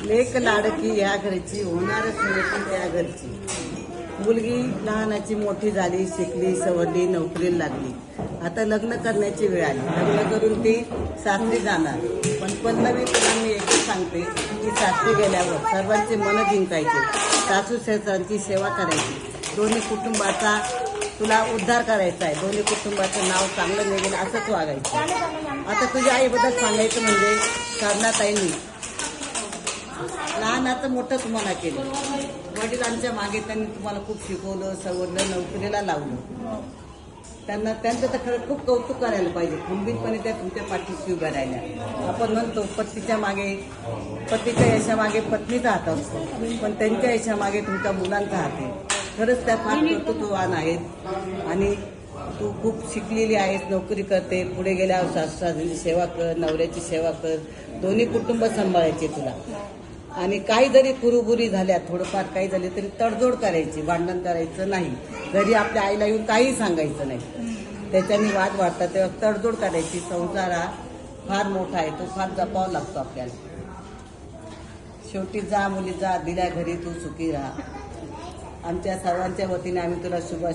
लेक लाडकी या घरची, होणारच मोठी या घरची. मुलगी लहानाची मोठी झाली, शिकली, सवरली, नोकरीला लागली. आता लग्न करण्याची वेळ आली. लग्न करून ती सासरी जाणार. पण पल्लवी तुला मी एकच सांगते की सासरी गेल्यावर सर्वांचे मन जिंकायचे, सासू सासऱ्यांची सेवा करायची, दोन्ही कुटुंबाचा तुला उद्धार करायचा आहे, दोन्ही कुटुंबाचं नाव चांगलं निघेल असंच वागायचं. आता तुझ्या आईबद्दल सांगायचं म्हणजे साधनाताईंनी लहानाचं मोठं तुम्हाला केलं. वडिलांच्या मागे त्यांनी तुम्हाला खूप शिकवलं, सवरलं, नोकरीला लावलं. त्यांचं तर खरं खूप कौतुक करायला पाहिजे. खंबीरपणे त्या तुमच्या पाठीशी उभ्या राहिल्या. आपण म्हणतो पतीच्या यशामागे पत्नीचा हात असतो, पण त्यांच्या यशामागे तुमच्या मुलांचा हात आहे. खरंच त्या फार कर्तृत्ववान आहेत आणि तू खूप शिकलेली आहेस, नोकरी करते. पुढे गेल्यावर सासू सेवा कर, नवऱ्याची सेवा कर, दोन्ही कुटुंब सांभाळायचे तुला. आणि काही जरी कुरुबुरी झाल्या, थोडंफार काही झाले तरी तडजोड करायची, भांडण करायचं नाही. घरी आपल्या आईला येऊन काही सांगायचं नाही, त्याच्याने वाद वाढतात. तेव्हा तडजोड करायची. संसार हा फार मोठा आहे, तो फार जपावा लागतो आपल्याला. शेवटी जा मुली जा, दिल्या घरी तू सुखी राहा. आमच्या सर्वांच्या वतीने आम्ही तुला शुभ